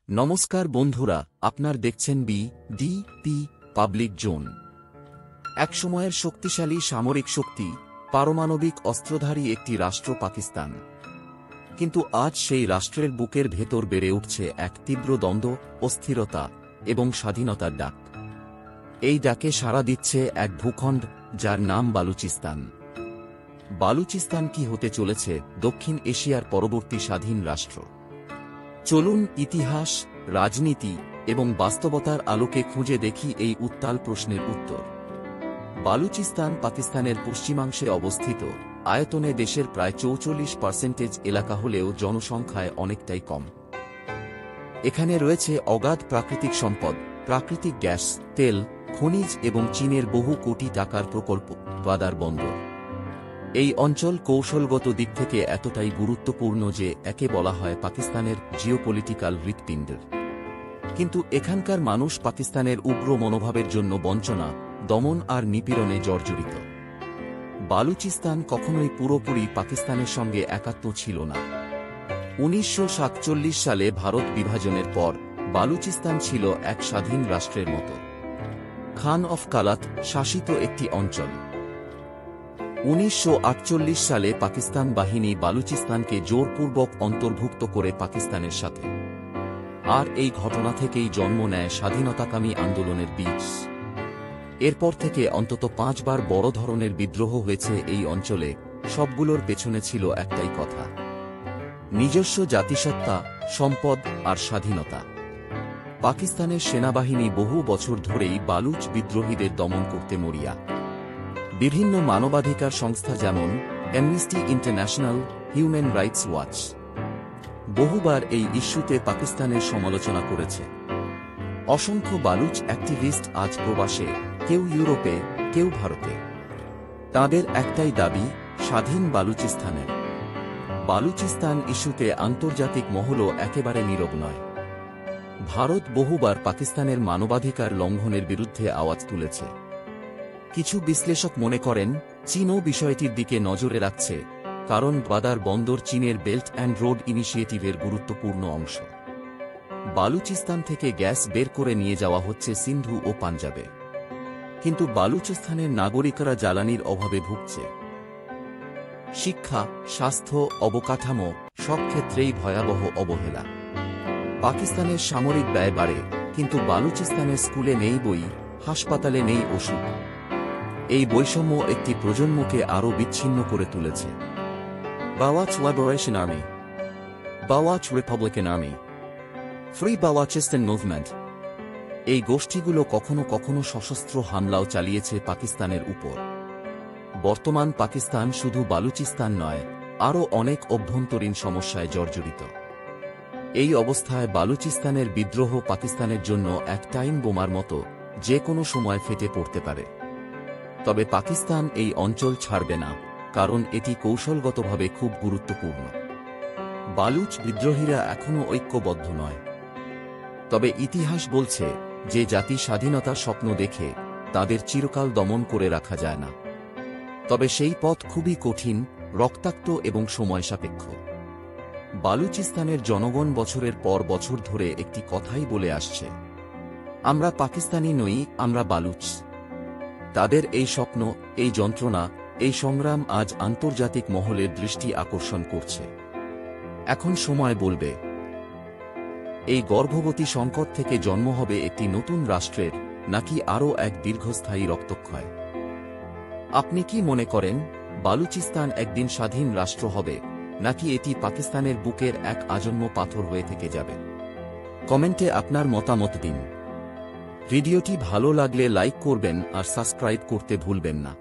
নমস্কার বন্ধুরা, আপনার দেখছেন বি.ডি.পি পাবলিক জোন। একসময়ের শক্তিশালী সামরিক শক্তি, পারমাণবিক অস্ত্রধারী একটি রাষ্ট্র পাকিস্তান। কিন্তু আজ সেই রাষ্ট্রের বুকের ভেতর বেড়ে উঠছে এক তীব্র দ্বন্দ্ব, অস্থিরতা এবং স্বাধীনতার ডাক। এই ডাকে সাড়া দিচ্ছে এক ভূখণ্ড যার নাম বালুচিস্তান। বালুচিস্তান কি হতে চলেছে দক্ষিণ এশিয়ার পরবর্তী স্বাধীন রাষ্ট্র? চলুন ইতিহাস, রাজনীতি এবং বাস্তবতার আলোকে খুঁজে দেখি এই উত্তাল প্রশ্নের উত্তর। বালুচিস্তান পাকিস্তানের পশ্চিমাংশে অবস্থিত, আয়তনে দেশের প্রায় ৪৪% এলাকা হলেও জনসংখ্যায় অনেকটাই কম। এখানে রয়েছে অগাধ প্রাকৃতিক সম্পদ, প্রাকৃতিক গ্যাস, তেল, খনিজ এবং চীনের বহু কোটি টাকার প্রকল্প, বাদার বন্দর। এই অঞ্চল কৌশলগত দিক থেকে এতটাই গুরুত্বপূর্ণ যে একে বলা হয় পাকিস্তানের জিওপলিটিক্যাল হৃৎপিণ্ড। কিন্তু এখানকার মানুষ পাকিস্তানের উগ্র মনোভাবের জন্য বঞ্চনা, দমন আর নিপীড়নে জর্জরিত। বালুচিস্তান কখনোই পুরোপুরি পাকিস্তানের সঙ্গে একাত্ম ছিল না। ১৯৪৭ সালে ভারত বিভাজনের পর বালুচিস্তান ছিল এক স্বাধীন রাষ্ট্রের মতো, খান অফ কালাত শাসিত একটি অঞ্চল। ১৯৪৮ সালে পাকিস্তান বাহিনী বালুচিস্তানকে জোরপূর্বক অন্তর্ভুক্ত করে পাকিস্তানের সাথে। আর এই ঘটনা থেকেই জন্ম নেয় স্বাধীনতাকামী আন্দোলনের বীজ। এরপর থেকে অন্তত ৫ বার বড় ধরনের বিদ্রোহ হয়েছে এই অঞ্চলে। সবগুলোর পেছনে ছিল একটাই কথা: নিজস্ব জাতিসত্তা, সম্পদ আর স্বাধীনতা। পাকিস্তানের সেনাবাহিনী বহু বছর ধরেই বালুচ বিদ্রোহীদের দমন করতে মরিয়া। বিভিন্ন মানবাধিকার সংস্থা যেমন amnesty international, human rights watch বহুবার এই ইস্যুতে পাকিস্তানের সমালোচনা করেছে। অসংখ্য বালুচ অ্যাক্টিভিস্ট আজ প্রবাসে, কেউ ইউরোপে, কেউ ভারতে। তাদের একটাই দাবি, স্বাধীন বালুচিস্তানের। বালুচিস্তান ইস্যুতে আন্তর্জাতিক মহলও একেবারে নীরব নয়। ভারত বহুবার পাকিস্তানের মানবাধিকার লঙ্ঘনের বিরুদ্ধে আওয়াজ তুলেছে। কিছু বিশ্লেষক মনে করেন চীনও বিষয়টির দিকে নজরে রাখছে, কারণ বাদার বন্দর চীনের বেল্ট অ্যান্ড রোড ইনিশিয়েটিভের গুরুত্বপূর্ণ অংশ। বালুচিস্তান থেকে গ্যাস বের করে নিয়ে যাওয়া হচ্ছে সিন্ধু ও পাঞ্জাবে। কিন্তু বালুচিস্তানের নাগরিকরা জ্বালানির অভাবে ভুগছে। শিক্ষা, স্বাস্থ্য, অবকাঠামো সব ক্ষেত্রেই ভয়াবহ অবহেলা। পাকিস্তানের সামরিক ব্যয় বাড়ে, কিন্তু বালুচিস্তানের স্কুলে নেই বই, হাসপাতালে নেই ওষুধ। এই বৈষম্য একটি প্রজন্মকে আরও বিচ্ছিন্ন করে তুলেছে। Baloch liberation army, Baloch Republican army, free Balochistan movement, এই গোষ্ঠীগুলো কখনো কখনো সশস্ত্র হামলাও চালিয়েছে পাকিস্তানের উপর। বর্তমান পাকিস্তান শুধু বালুচিস্তান নয়, আরও অনেক অভ্যন্তরীণ সমস্যায় জর্জরিত। এই অবস্থায় বালুচিস্তানের বিদ্রোহ পাকিস্তানের জন্য এক টাইম বোমার মতো, যে কোনো সময় ফেটে পড়তে পারে। তবে পাকিস্তান এই অঞ্চল ছাড়বে না, কারণ এটি কৌশলগতভাবে খুব গুরুত্বপূর্ণ। বালুচ বিদ্রোহীরা এখনও ঐক্যবদ্ধ নয়। তবে ইতিহাস বলছে, যে জাতি স্বাধীনতার স্বপ্ন দেখে, তাদের চিরকাল দমন করে রাখা যায় না। তবে সেই পথ খুবই কঠিন, রক্তাক্ত এবং সময় সাপেক্ষ। বালুচিস্তানের জনগণ বছরের পর বছর ধরে একটি কথাই বলে আসছে: আমরা পাকিস্তানি নই, আমরা বালুচ। তাদের এই স্বপ্ন, এই যন্ত্রণা, এই সংগ্রাম আজ আন্তর্জাতিক মহলের দৃষ্টি আকর্ষণ করছে। এখন সময় বলবে, এই গর্ভবতী সংকট থেকে জন্ম হবে একটি নতুন রাষ্ট্রের, নাকি আরও এক দীর্ঘস্থায়ী রক্তক্ষয়। আপনি কি মনে করেন, বালুচিস্তান একদিন স্বাধীন রাষ্ট্র হবে, নাকি এটি পাকিস্তানের বুকের এক আজন্ম পাথর হয়ে থেকে যাবে? কমেন্টে আপনার মতামত দিন। ভিডিওটি ভালো লাগলে লাইক করবেন আর সাবস্ক্রাইব করতে ভুলবেন না।